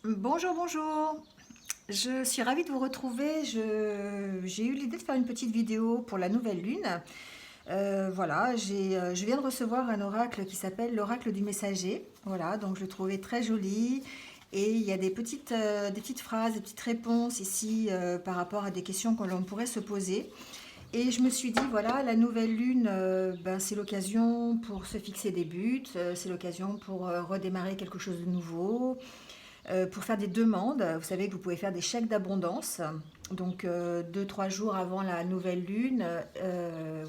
Bonjour, bonjour. Je suis ravie de vous retrouver. J'ai eu l'idée de faire une petite vidéo pour la nouvelle lune. Voilà, je viens de recevoir un oracle qui s'appelle l'oracle du messager. Voilà, donc je le trouvais très joli. Et il y a des petites phrases, des petites réponses ici par rapport à des questions que l'on pourrait se poser. Et je me suis dit, voilà, la nouvelle lune, ben, c'est l'occasion pour se fixer des buts, c'est l'occasion pour redémarrer quelque chose de nouveau, pour faire des demandes. Vous savez que vous pouvez faire des chèques d'abondance. Donc 2-3 jours avant la nouvelle lune,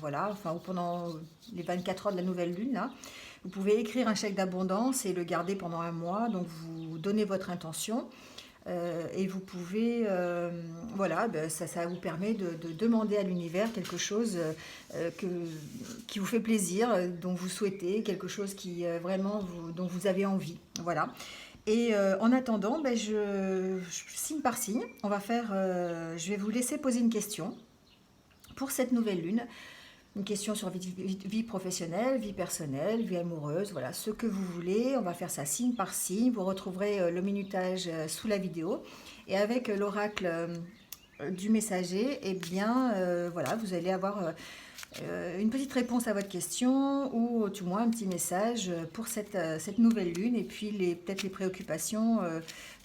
voilà, enfin ou pendant les 24 heures de la nouvelle lune, là, vous pouvez écrire un chèque d'abondance et le garder pendant un mois. Donc vous donnez votre intention et vous pouvez, voilà, ben, ça vous permet de demander à l'univers quelque chose qui vous fait plaisir, dont vous souhaitez, quelque chose qui vraiment dont vous avez envie. Voilà. Et en attendant, ben, signe par signe, je vais vous laisser poser une question pour cette nouvelle lune. Une question sur vie professionnelle, vie personnelle, vie amoureuse, voilà, ce que vous voulez. On va faire ça signe par signe. Vous retrouverez le minutage sous la vidéo. Et avec l'oracle du messager, eh bien, voilà, vous allez avoir une petite réponse à votre question ou du moins un petit message pour cette nouvelle lune et puis peut-être les préoccupations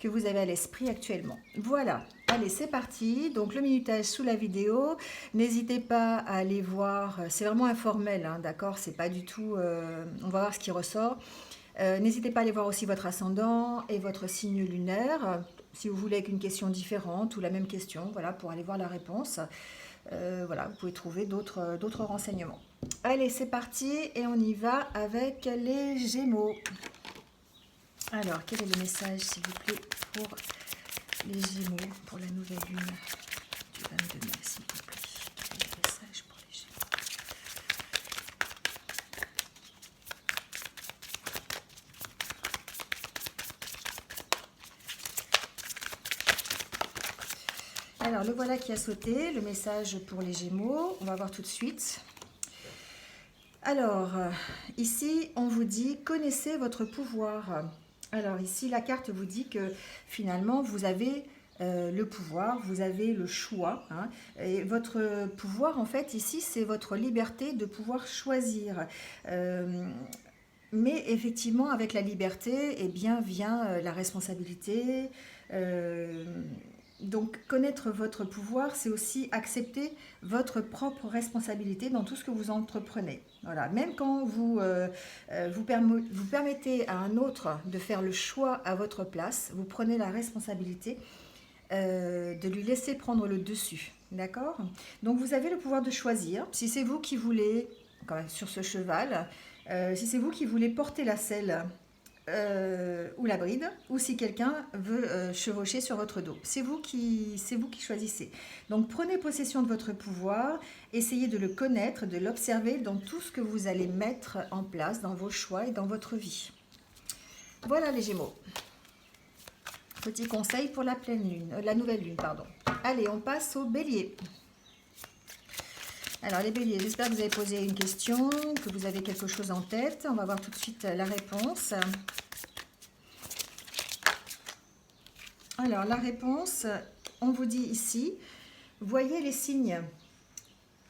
que vous avez à l'esprit actuellement. Voilà, allez c'est parti, donc le minutage sous la vidéo, n'hésitez pas à aller voir, c'est vraiment informel, hein, d'accord, c'est pas du tout, on va voir ce qui ressort. N'hésitez pas à aller voir aussi votre ascendant et votre signe lunaire, si vous voulez avec une question différente ou la même question, voilà, pour aller voir la réponse. Voilà, vous pouvez trouver d'autres renseignements. Allez, c'est parti et on y va avec les Gémeaux. Alors, quel est le message, s'il vous plaît, pour les Gémeaux, pour la nouvelle lune du 22 mai, s'il vous plaît. Quel est le message pour les Gémeaux? Alors, le voilà qui a sauté, le message pour les Gémeaux. On va voir tout de suite. Alors, ici, on vous dit « Connaissez votre pouvoir ». Alors ici, la carte vous dit que finalement, vous avez le pouvoir, vous avez le choix. Hein, et votre pouvoir, en fait, ici, c'est votre liberté de pouvoir choisir. Mais effectivement, avec la liberté, eh bien, vient la responsabilité. euh, donc, connaître votre pouvoir, c'est aussi accepter votre propre responsabilité dans tout ce que vous entreprenez. Voilà. Même quand vous permettez à un autre de faire le choix à votre place, vous prenez la responsabilité de lui laisser prendre le dessus. D'accord? Donc, vous avez le pouvoir de choisir. Si c'est vous qui voulez, quand même, sur ce cheval, si c'est vous qui voulez porter la selle ou la bride, ou si quelqu'un veut chevaucher sur votre dos. C'est vous qui choisissez. Donc prenez possession de votre pouvoir, essayez de le connaître, de l'observer dans tout ce que vous allez mettre en place dans vos choix et dans votre vie. Voilà les Gémeaux. Petit conseil pour la pleine lune, la nouvelle lune, pardon. Allez, on passe au Bélier. Alors les Béliers, j'espère que vous avez posé une question, que vous avez quelque chose en tête. On va voir tout de suite la réponse. Alors la réponse, on vous dit ici, voyez les signes.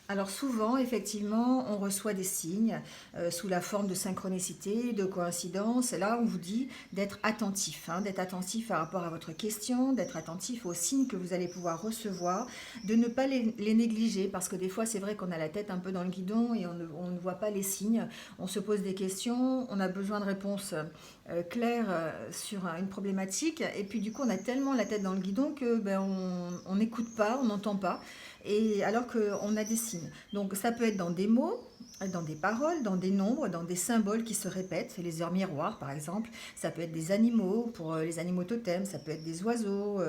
Alors souvent, effectivement, on reçoit des signes sous la forme de synchronicité, de coïncidence. Là, on vous dit d'être attentif, hein, d'être attentif par rapport à votre question, d'être attentif aux signes que vous allez pouvoir recevoir, de ne pas les négliger, parce que des fois, c'est vrai qu'on a la tête un peu dans le guidon et on ne voit pas les signes. On se pose des questions, on a besoin de réponses claires sur une problématique, et puis du coup, on a tellement la tête dans le guidon que ben, on n'écoute pas, on n'entend pas. Et alors qu'on a des signes. Donc ça peut être dans des mots, dans des paroles, dans des nombres, dans des symboles qui se répètent, les heures miroirs par exemple, ça peut être des animaux, pour les animaux totems, ça peut être des oiseaux,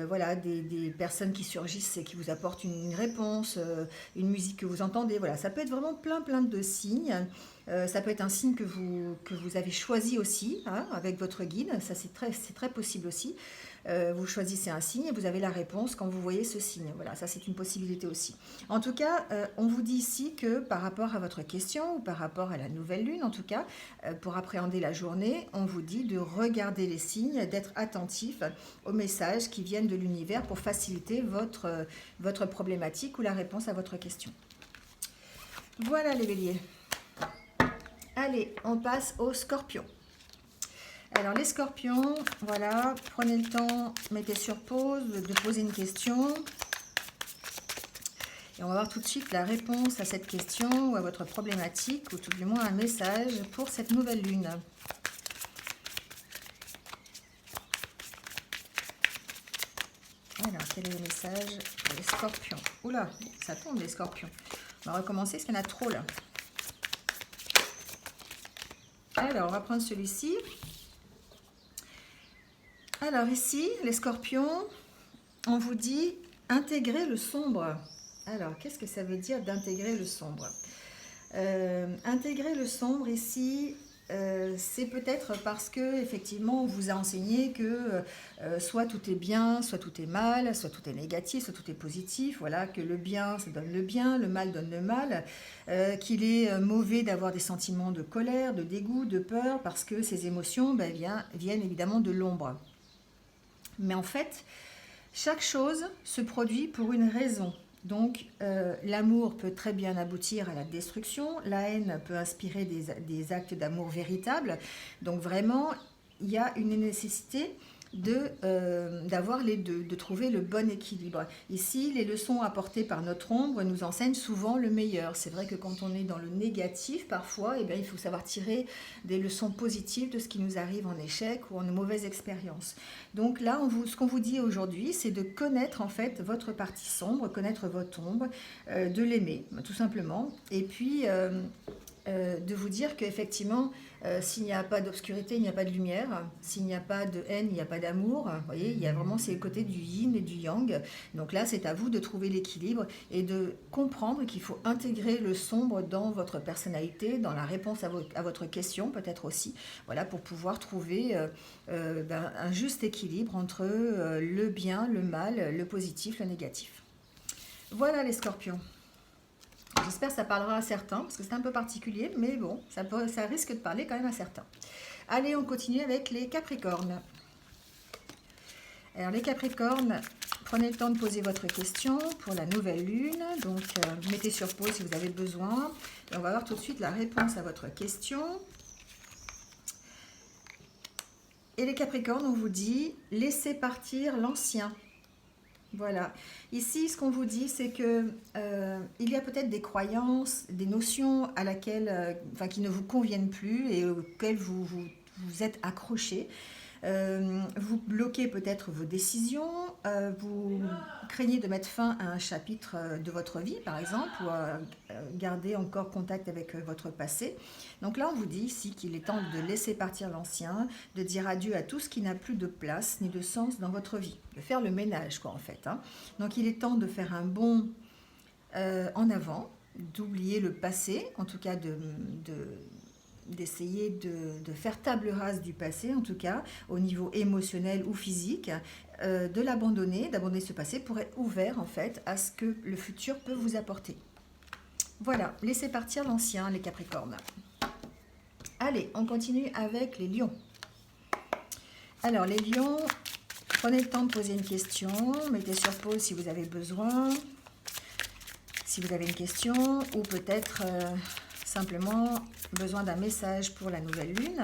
voilà, des personnes qui surgissent et qui vous apportent une réponse, une musique que vous entendez, voilà, ça peut être vraiment plein de signes Ça peut être un signe que vous avez choisi aussi, hein, avec votre guide. Ça, c'est très possible aussi. Vous choisissez un signe et vous avez la réponse quand vous voyez ce signe. Voilà, ça c'est une possibilité aussi. En tout cas, on vous dit ici que par rapport à votre question ou par rapport à la nouvelle lune, en tout cas, pour appréhender la journée, on vous dit de regarder les signes, d'être attentif aux messages qui viennent de l'univers pour faciliter votre problématique ou la réponse à votre question. Voilà les béliers. Allez, on passe aux scorpions. Alors les scorpions, voilà, prenez le temps, mettez sur pause, de poser une question. Et on va voir tout de suite la réponse à cette question ou à votre problématique, ou tout du moins un message pour cette nouvelle lune. Alors, quel est le message pour les scorpions? Oula, ça tombe les scorpions. On va recommencer parce qu'il y en a trop là. Alors, on va prendre celui-ci. Alors ici, les scorpions, on vous dit intégrer le sombre. Alors, qu'est-ce que ça veut dire d'intégrer le sombre? Intégrer le sombre ici, c'est peut-être parce que effectivement on vous a enseigné que soit tout est bien, soit tout est mal, soit tout est négatif, soit tout est positif. Voilà, que le bien, ça donne le bien, le mal donne le mal. Qu'il est mauvais d'avoir des sentiments de colère, de dégoût, de peur, parce que ces émotions viennent évidemment de l'ombre. Mais en fait, chaque chose se produit pour une raison. Donc, l'amour peut très bien aboutir à la destruction, la haine peut inspirer des actes d'amour véritables. Donc, vraiment, il y a une nécessité d'avoir les deux, de trouver le bon équilibre. Ici, les leçons apportées par notre ombre nous enseignent souvent le meilleur. C'est vrai que quand on est dans le négatif, parfois, eh bien, il faut savoir tirer des leçons positives de ce qui nous arrive en échec ou en mauvaise expérience. Donc là, ce qu'on vous dit aujourd'hui, c'est de connaître en fait votre partie sombre, connaître votre ombre, de l'aimer, tout simplement. Et puis, de vous dire qu'effectivement, s'il n'y a pas d'obscurité, il n'y a pas de lumière. S'il n'y a pas de haine, il n'y a pas d'amour. Vous voyez, il y a vraiment ces côtés du yin et du yang. Donc là, c'est à vous de trouver l'équilibre et de comprendre qu'il faut intégrer le sombre dans votre personnalité, dans la réponse à votre question peut-être aussi, voilà, pour pouvoir trouver un juste équilibre entre le bien, le mal, le positif, le négatif. Voilà les scorpions. J'espère que ça parlera à certains, parce que c'est un peu particulier, mais bon, ça risque de parler quand même à certains. Allez, on continue avec les capricornes. Alors les capricornes, prenez le temps de poser votre question pour la nouvelle lune. Donc, mettez sur pause si vous avez besoin. Et on va voir tout de suite la réponse à votre question. Et les capricornes, on vous dit, laissez partir l'ancien. Voilà. Ici, ce qu'on vous dit, c'est que il y a peut-être des croyances, des notions qui ne vous conviennent plus et auxquelles vous êtes accroché. Vous bloquez peut-être vos décisions, vous craignez de mettre fin à un chapitre de votre vie, par exemple, ou garder encore contact avec votre passé. Donc là, on vous dit ici qu'il est temps de laisser partir l'ancien, de dire adieu à tout ce qui n'a plus de place ni de sens dans votre vie, de faire le ménage, quoi, en fait. Hein. Donc il est temps de faire un bond en avant, d'oublier le passé, en tout cas d'essayer de faire table rase du passé, en tout cas au niveau émotionnel ou physique, de l'abandonner, d'abandonner ce passé pour être ouvert en fait à ce que le futur peut vous apporter. Voilà, laissez partir l'ancien, les Capricornes. Allez, on continue avec les lions. Alors les lions, prenez le temps de poser une question, mettez sur pause si vous avez besoin, si vous avez une question, ou peut-être simplement besoin d'un message pour la nouvelle lune.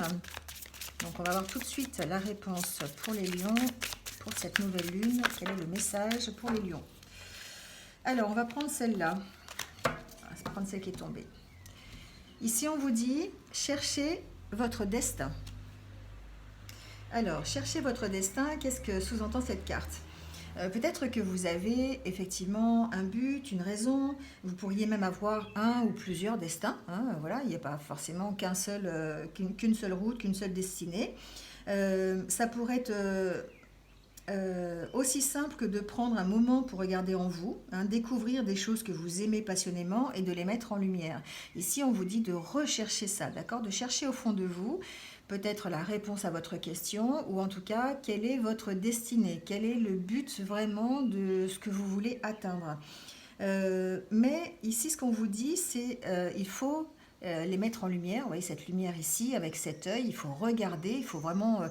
Donc on va voir tout de suite la réponse pour les lions, pour cette nouvelle lune. Quel est le message pour les lions? Alors on va prendre celle-là. On va prendre celle qui est tombée. Ici on vous dit, cherchez votre destin. Alors, cherchez votre destin, qu'est-ce que sous-entend cette carte? Peut-être que vous avez effectivement un but, une raison, vous pourriez même avoir un ou plusieurs destins, hein, voilà, il n'y a pas forcément qu'une seule route, qu'une seule destinée. Ça pourrait être aussi simple que de prendre un moment pour regarder en vous, hein, découvrir des choses que vous aimez passionnément et de les mettre en lumière. Ici, on vous dit de rechercher ça, d'accord? De chercher au fond de vous peut-être la réponse à votre question, ou en tout cas, quelle est votre destinée? Quel est le but vraiment de ce que vous voulez atteindre? Mais ici, ce qu'on vous dit, c'est il faut les mettre en lumière. Vous voyez cette lumière ici, avec cet œil, il faut regarder, il faut vraiment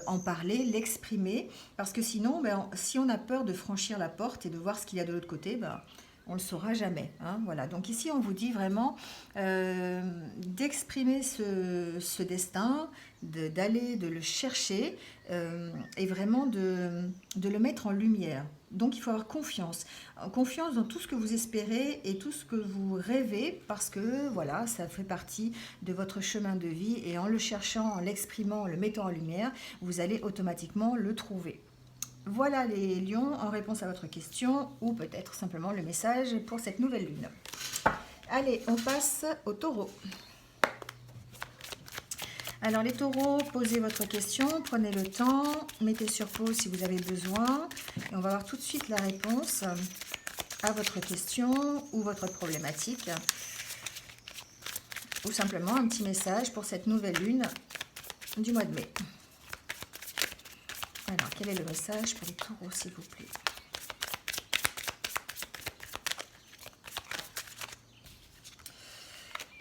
en parler, l'exprimer, parce que sinon, ben, si on a peur de franchir la porte et de voir ce qu'il y a de l'autre côté, ben, on ne le saura jamais. Hein, voilà. Donc ici, on vous dit vraiment d'exprimer ce destin, d'aller, de le chercher et vraiment de le mettre en lumière. Donc il faut avoir confiance. Confiance dans tout ce que vous espérez et tout ce que vous rêvez parce que voilà, ça fait partie de votre chemin de vie et en le cherchant, en l'exprimant, en le mettant en lumière, vous allez automatiquement le trouver. Voilà les lions en réponse à votre question ou peut-être simplement le message pour cette nouvelle lune. Allez, on passe aux taureaux. Alors les taureaux, posez votre question, prenez le temps, mettez sur pause si vous avez besoin et on va voir tout de suite la réponse à votre question ou votre problématique ou simplement un petit message pour cette nouvelle lune du mois de mai. Alors, quel est le message pour les taureaux, s'il vous plaît?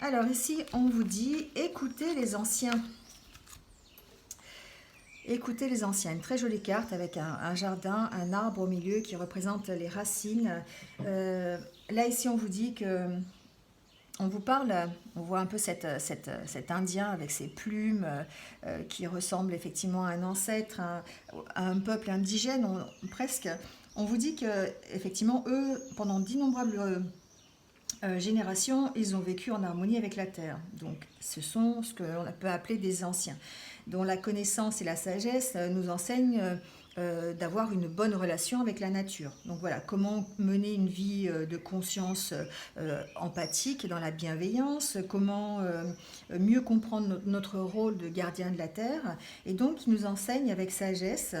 Alors ici, on vous dit, écoutez les anciens. Écoutez les anciens, une très jolie carte avec un jardin, un arbre au milieu qui représente les racines. Là, ici, on vous dit que... On vous parle, on voit un peu cet Indien avec ses plumes qui ressemble effectivement à un ancêtre, à un peuple indigène presque. On vous dit que effectivement eux, pendant d'innombrables générations, ils ont vécu en harmonie avec la terre. Donc ce sont ce qu'on peut appeler des anciens, dont la connaissance et la sagesse nous enseignent d'avoir une bonne relation avec la nature. Donc voilà, comment mener une vie de conscience empathique dans la bienveillance, comment mieux comprendre notre rôle de gardien de la terre. Et donc, il nous enseigne avec sagesse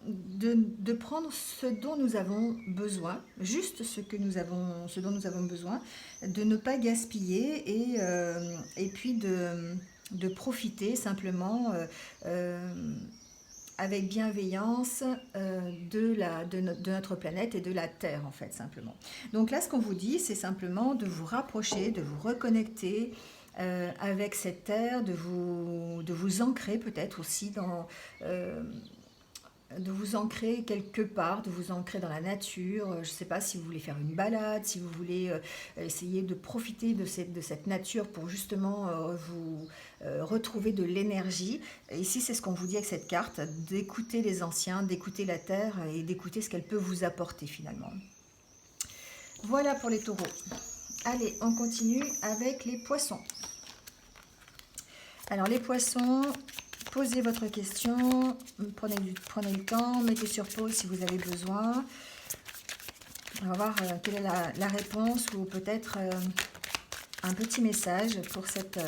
de prendre ce dont nous avons besoin, juste ce dont nous avons besoin, de ne pas gaspiller et puis de profiter simplement avec bienveillance de notre planète et de la Terre, en fait, simplement. Donc là, ce qu'on vous dit, c'est simplement de vous rapprocher, de vous reconnecter avec cette Terre, de vous ancrer peut-être aussi de vous ancrer quelque part, de vous ancrer dans la nature. Je ne sais pas si vous voulez faire une balade, si vous voulez essayer de profiter de cette nature pour justement vous retrouver de l'énergie. Ici, c'est ce qu'on vous dit avec cette carte, d'écouter les anciens, d'écouter la terre et d'écouter ce qu'elle peut vous apporter finalement. Voilà pour les taureaux. Allez, on continue avec les poissons. Alors les poissons... Posez votre question, prenez le temps, mettez sur pause si vous avez besoin. On va voir quelle est la réponse ou peut-être un petit message pour cette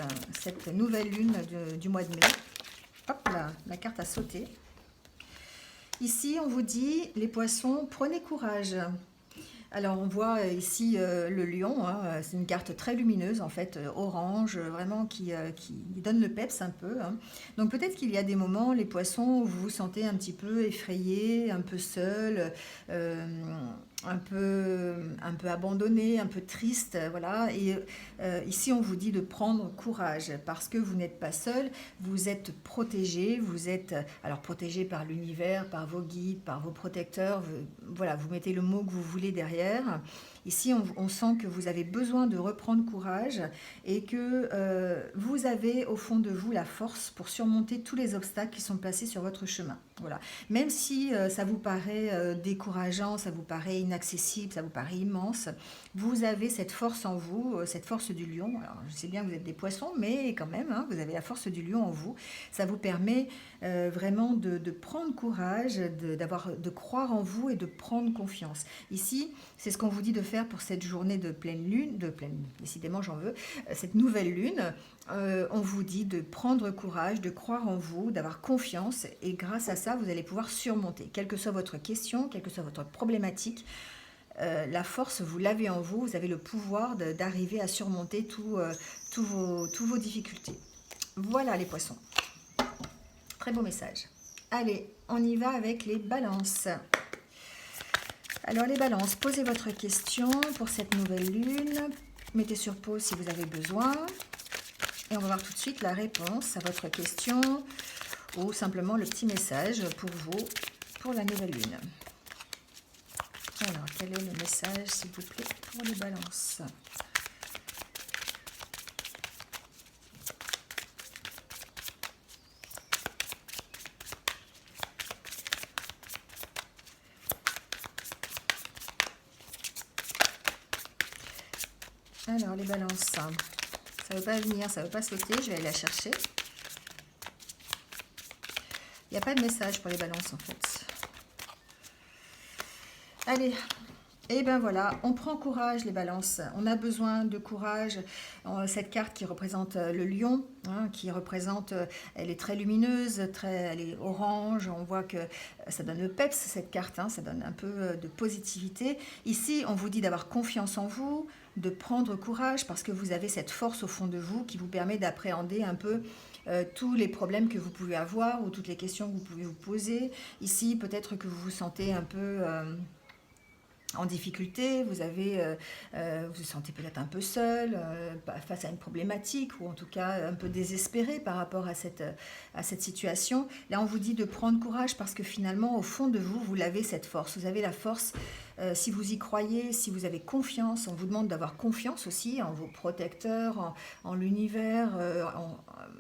nouvelle lune du mois de mai. Hop là, la carte a sauté. Ici, on vous dit, les poissons, prenez courage. Alors on voit ici le lion, hein, c'est une carte très lumineuse en fait, orange, vraiment qui donne le peps un peu. Hein. Donc peut-être qu'il y a des moments, les poissons, où vous vous sentez un petit peu effrayé, un peu seul, un peu abandonné, un peu triste, voilà. Et ici on vous dit de prendre courage parce que vous n'êtes pas seul, vous êtes protégé, vous êtes alors protégé par l'univers, par vos guides, par vos protecteurs, voilà, vous mettez le mot que vous voulez derrière. Ici, on sent que vous avez besoin de reprendre courage et que vous avez au fond de vous la force pour surmonter tous les obstacles qui sont passés sur votre chemin. Voilà. Même si ça vous paraît décourageant, ça vous paraît inaccessible, ça vous paraît immense, vous avez cette force en vous, cette force du lion. Alors, je sais bien que vous êtes des poissons, mais quand même, hein, vous avez la force du lion en vous. Ça vous permet vraiment de prendre courage, de croire en vous et de prendre confiance. Ici, c'est ce qu'on vous dit de faire faire pour cette journée de pleine lune, décidément j'en veux, cette nouvelle lune. On vous dit de prendre courage, de croire en vous, d'avoir confiance, et grâce à ça, vous allez pouvoir surmonter, quelle que soit votre question, quelle que soit votre problématique. La force, vous l'avez en vous, vous avez le pouvoir d'arriver à surmonter tous vos difficultés. Voilà les poissons. Très beau message. Allez, on y va avec les balances. Alors les balances, posez votre question pour cette nouvelle lune. Mettez sur pause si vous avez besoin. Et on va voir tout de suite la réponse à votre question ou simplement le petit message pour vous, pour la nouvelle lune. Alors, quel est le message, s'il vous plaît, pour les balances? Alors, les balances, ça ne veut pas venir, ça ne veut pas sauter, je vais aller la chercher. Il n'y a pas de message pour les balances, en fait. Allez, et ben voilà, on prend courage les balances, on a besoin de courage. Cette carte qui représente le lion, hein, qui représente, elle est très lumineuse, elle est orange, on voit que ça donne le peps cette carte, hein, ça donne un peu de positivité. Ici, on vous dit d'avoir confiance en vous, de prendre courage parce que vous avez cette force au fond de vous qui vous permet d'appréhender un peu tous les problèmes que vous pouvez avoir ou toutes les questions que vous pouvez vous poser. Ici, peut-être que vous vous sentez un peu en difficulté, vous vous sentez peut-être un peu seul face à une problématique ou en tout cas un peu désespéré par rapport à cette situation. Là, on vous dit de prendre courage parce que finalement, au fond de vous, vous l'avez cette force. Vous avez la force, si vous y croyez, si vous avez confiance, on vous demande d'avoir confiance aussi en vos protecteurs, en l'univers,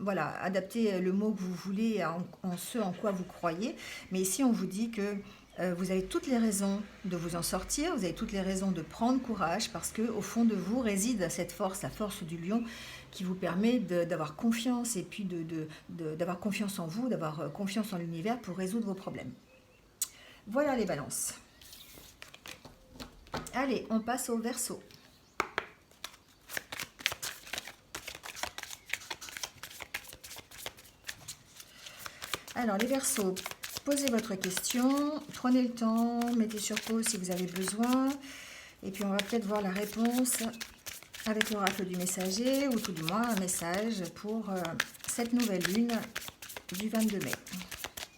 voilà, adaptez le mot que vous voulez en ce en quoi vous croyez. Mais ici, on vous dit que vous avez toutes les raisons de vous en sortir, vous avez toutes les raisons de prendre courage parce qu'au fond de vous réside cette force, la force du lion qui vous permet d'avoir confiance et puis d'avoir confiance en vous, d'avoir confiance en l'univers pour résoudre vos problèmes. Voilà les balances. Allez, on passe au Verseau. Alors les Verseaux, posez votre question, prenez le temps, mettez sur pause si vous avez besoin. Et puis on va peut-être voir la réponse avec l'oracle du messager, ou tout du moins un message pour cette nouvelle lune du 22 mai.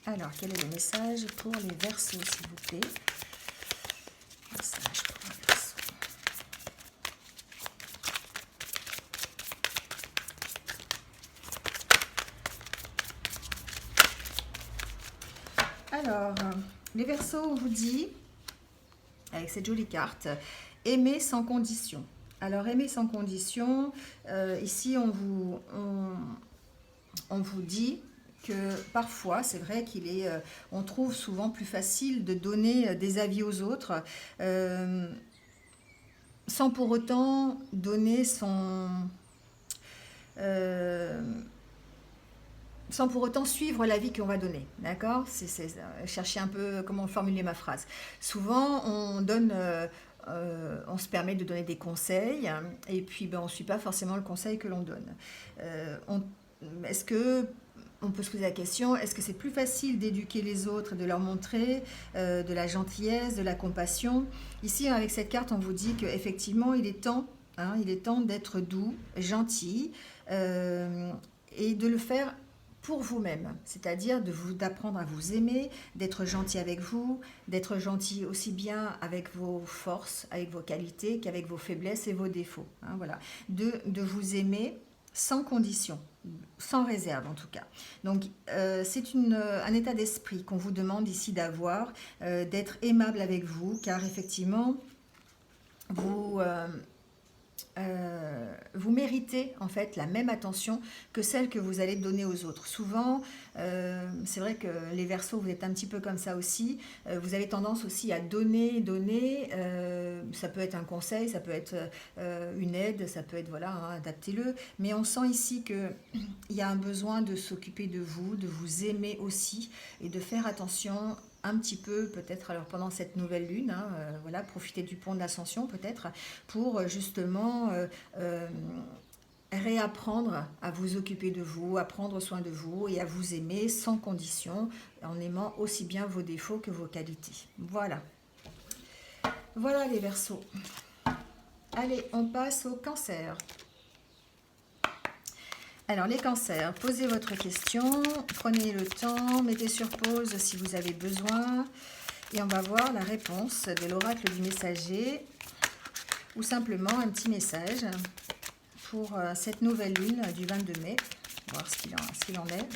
Alors, quel est le message pour les Verseaux, s'il vous plaît? Message pour les Verseaux. Alors, les Verseaux, on vous dit, avec cette jolie carte, aimer sans condition. Alors, aimer sans condition, ici, on vous dit que parfois, c'est vrai on trouve souvent plus facile de donner des avis aux autres, sans pour autant donner sans pour autant suivre l'avis qu'on va donner, d'accord? C'est chercher un peu comment formuler ma phrase. Souvent, on se permet de donner des conseils et puis on ne suit pas forcément le conseil que l'on donne. On peut se poser la question, est-ce que c'est plus facile d'éduquer les autres, de leur montrer de la gentillesse, de la compassion? Ici, avec cette carte, on vous dit qu'effectivement, il est temps d'être doux, gentil et de le faire pour vous-même, c'est-à-dire d'apprendre à vous aimer, d'être gentil avec vous, d'être gentil aussi bien avec vos forces, avec vos qualités qu'avec vos faiblesses et vos défauts. Hein, voilà. De vous aimer sans condition, sans réserve en tout cas. Donc c'est un état d'esprit qu'on vous demande ici d'avoir, d'être aimable avec vous, car effectivement, vous méritez en fait la même attention que celle que vous allez donner aux autres. Souvent, c'est vrai que les Verseaux, vous êtes un petit peu comme ça aussi. Vous avez tendance aussi à donner, donner. Ça peut être un conseil, ça peut être une aide, ça peut être, voilà, hein, adaptez-le. Mais on sent ici que il y a un besoin de s'occuper de vous aimer aussi et de faire attention un petit peu, peut-être alors pendant cette nouvelle lune, hein, voilà, profiter du pont d'ascension peut-être pour justement réapprendre à vous occuper de vous, à prendre soin de vous et à vous aimer sans condition, en aimant aussi bien vos défauts que vos qualités. Voilà. Voilà les Verseaux. Allez, on passe au Cancer. Alors les Cancers, posez votre question, prenez le temps, mettez sur pause si vous avez besoin et on va voir la réponse de l'oracle du messager ou simplement un petit message pour cette nouvelle lune du 22 mai. On va voir ce qu'il en est.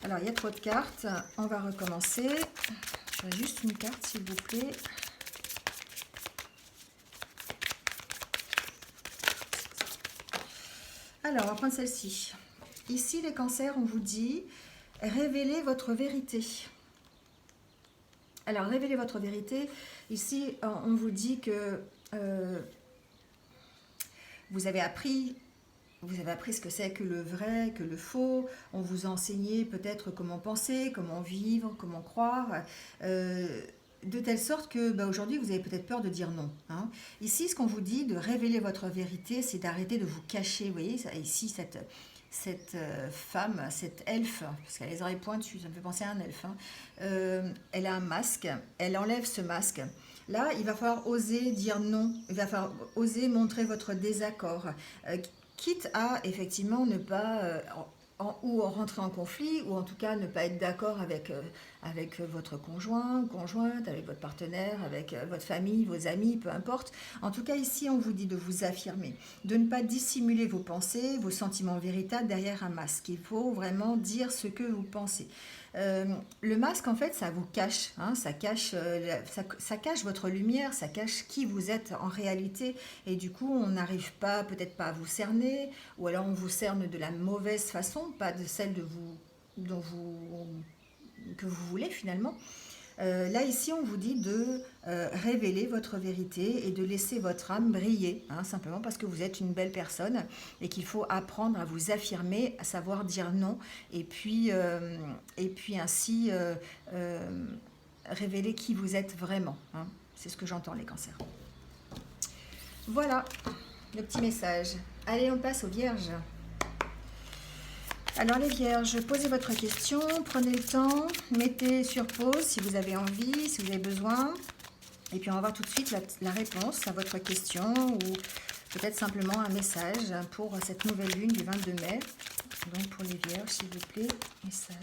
Alors, il y a trop de cartes. On va recommencer. Je juste une carte, s'il vous plaît. Alors, on va prendre celle-ci. Ici, les Cancers, on vous dit « Révélez votre vérité ». Alors, révélez votre vérité. Ici, on vous dit que vous avez appris ce que c'est que le vrai, que le faux. On vous a enseigné peut-être comment penser, comment vivre, comment croire. De telle sorte que aujourd'hui, vous avez peut-être peur de dire non. Hein. Ici, ce qu'on vous dit de révéler votre vérité, c'est d'arrêter de vous cacher. Vous voyez, ici, cette femme, cette elfe, parce qu'elle a les oreilles pointues, ça me fait penser à un elfe, hein, elle a un masque, elle enlève ce masque. Là, il va falloir oser dire non, il va falloir oser montrer votre désaccord, quitte à effectivement ne pas ou rentrer en conflit, ou en tout cas ne pas être d'accord avec votre conjoint, conjointe, avec votre partenaire, avec votre famille, vos amis, peu importe. En tout cas, ici, on vous dit de vous affirmer, de ne pas dissimuler vos pensées, vos sentiments véritables derrière un masque. Il faut vraiment dire ce que vous pensez. Le masque, en fait, ça vous cache, hein, ça cache votre lumière, ça cache qui vous êtes en réalité, et du coup, on n'arrive pas, peut-être pas à vous cerner, ou alors on vous cerne de la mauvaise façon, pas de celle que vous voulez finalement. Là, ici, on vous dit de révéler votre vérité et de laisser votre âme briller, hein, simplement parce que vous êtes une belle personne et qu'il faut apprendre à vous affirmer, à savoir dire non, et puis ainsi révéler qui vous êtes vraiment. Hein. C'est ce que j'entends, les Cancers. Voilà, le petit message. Allez, on passe aux Vierges. Alors les Vierges, posez votre question, prenez le temps, mettez sur pause si vous avez envie, si vous avez besoin. Et puis on va voir tout de suite la réponse à votre question ou peut-être simplement un message pour cette nouvelle lune du 22 mai. Donc pour les Vierges, s'il vous plaît, message.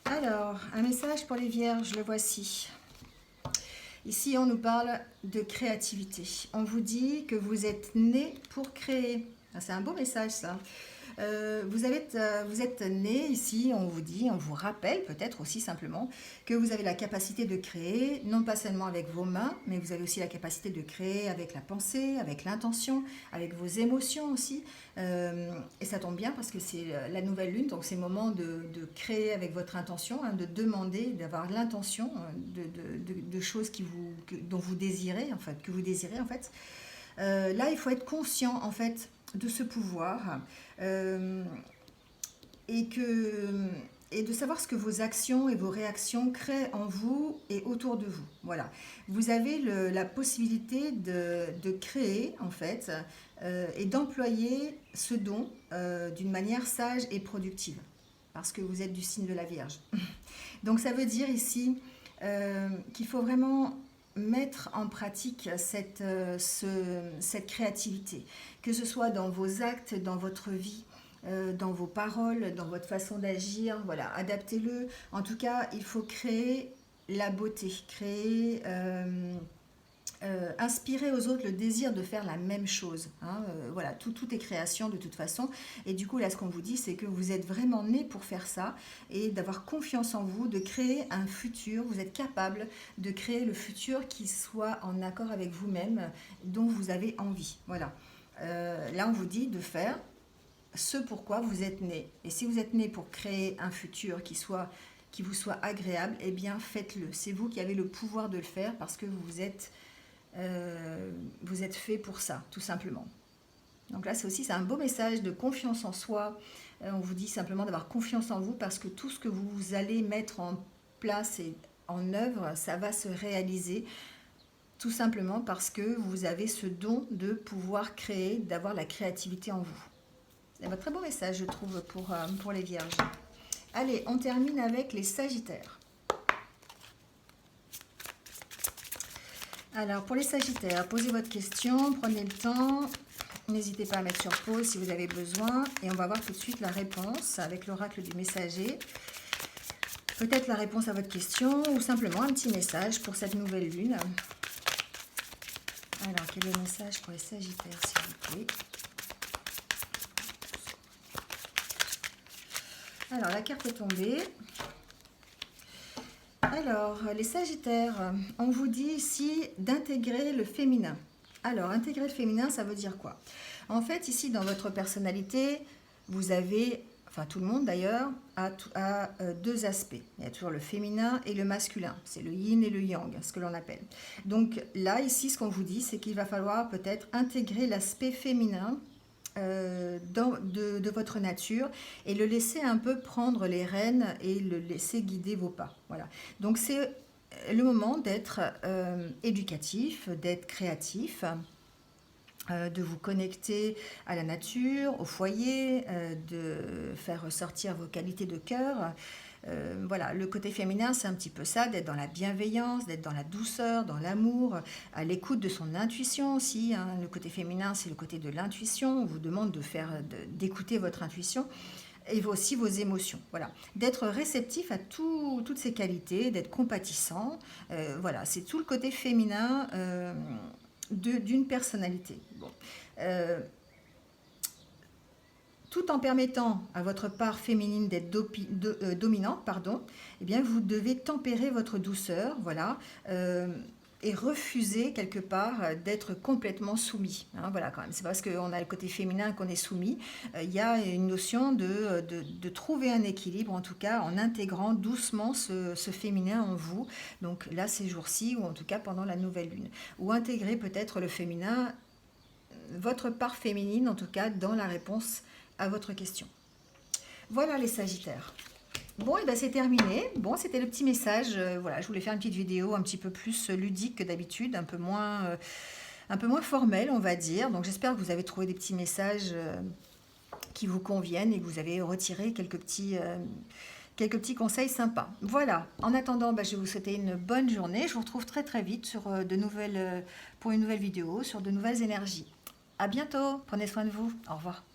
Alors, un message pour les Vierges, le voici. Ici, on nous parle de créativité. On vous dit que vous êtes nés pour créer. C'est un beau message, ça. Vous êtes né ici, on vous dit, on vous rappelle peut-être aussi simplement que vous avez la capacité de créer, non pas seulement avec vos mains, mais vous avez aussi la capacité de créer avec la pensée, avec l'intention, avec vos émotions aussi. Et ça tombe bien parce que c'est la nouvelle lune, donc c'est le moment de créer avec votre intention, hein, de demander, d'avoir l'intention de choses dont vous désirez, en fait, que vous désirez en fait. Là, il faut être conscient en fait de ce pouvoir et de savoir ce que vos actions et vos réactions créent en vous et autour de vous. Voilà. Vous avez la possibilité de créer en fait et d'employer ce don d'une manière sage et productive parce que vous êtes du signe de la Vierge. Donc ça veut dire ici qu'il faut vraiment mettre en pratique cette créativité, que ce soit dans vos actes, dans votre vie, dans vos paroles, dans votre façon d'agir, voilà, adaptez-le. En tout cas, il faut créer la beauté, créer inspirer aux autres le désir de faire la même chose. Hein. Voilà, tout est création de toute façon. Et du coup, là, ce qu'on vous dit, c'est que vous êtes vraiment né pour faire ça et d'avoir confiance en vous, de créer un futur. Vous êtes capable de créer le futur qui soit en accord avec vous-même, dont vous avez envie. Voilà. Là, on vous dit de faire ce pourquoi vous êtes né. Et si vous êtes né pour créer un futur qui vous soit agréable, eh bien, faites-le. C'est vous qui avez le pouvoir de le faire parce que vous êtes fait pour ça, tout simplement. Donc là, c'est un beau message de confiance en soi. On vous dit simplement d'avoir confiance en vous parce que tout ce que vous allez mettre en place et en œuvre, ça va se réaliser tout simplement parce que vous avez ce don de pouvoir créer, d'avoir la créativité en vous. C'est un très beau message, je trouve, pour les vierges. Allez, on termine avec les sagittaires. Alors, pour les sagittaires, posez votre question, prenez le temps. N'hésitez pas à mettre sur pause si vous avez besoin. Et on va voir tout de suite la réponse avec l'oracle du messager. Peut-être la réponse à votre question ou simplement un petit message pour cette nouvelle lune. Alors, quel est le message pour les sagittaires, s'il vous plaît? Alors, la carte est tombée. Alors, les sagittaires, on vous dit ici d'intégrer le féminin. Alors, intégrer le féminin, ça veut dire quoi? En fait, ici, dans votre personnalité, vous avez, enfin tout le monde d'ailleurs, a deux aspects. Il y a toujours le féminin et le masculin. C'est le yin et le yang, ce que l'on appelle. Donc là, ici, ce qu'on vous dit, c'est qu'il va falloir peut-être intégrer l'aspect féminin de votre nature et le laisser un peu prendre les rênes et le laisser guider vos pas. Voilà. Donc c'est le moment d'être éducatif, d'être créatif, de vous connecter à la nature, au foyer, de faire ressortir vos qualités de cœur. Voilà, le côté féminin, c'est un petit peu ça, d'être dans la bienveillance, d'être dans la douceur, dans l'amour, à l'écoute de son intuition aussi. Hein. Le côté féminin, c'est le côté de l'intuition. On vous demande d'écouter votre intuition et aussi vos émotions. Voilà, d'être réceptif à toutes ces qualités, d'être compatissant. Voilà, c'est tout le côté féminin d'une personnalité. Bon. Tout en permettant à votre part féminine d'être dominante, eh bien vous devez tempérer votre douceur, voilà, et refuser quelque part d'être complètement soumis. Hein, voilà, quand même. C'est parce qu'on a le côté féminin qu'on est soumis. Il y a une notion de trouver un équilibre, en tout cas en intégrant doucement ce féminin en vous. Donc là, ces jours-ci, ou en tout cas pendant la nouvelle lune. Ou intégrer peut-être le féminin, votre part féminine, en tout cas, dans la réponse à votre question. Voilà les sagittaires. Bon, et ben c'est terminé. Bon, c'était le petit message. Voilà, je voulais faire une petite vidéo un petit peu plus ludique que d'habitude, un peu moins formelle, on va dire. Donc j'espère que vous avez trouvé des petits messages qui vous conviennent et que vous avez retiré quelques petits conseils sympas. Voilà, en attendant, je vais vous souhaiter une bonne journée. Je vous retrouve très très vite sur pour une nouvelle vidéo, sur de nouvelles énergies. À bientôt, prenez soin de vous. Au revoir.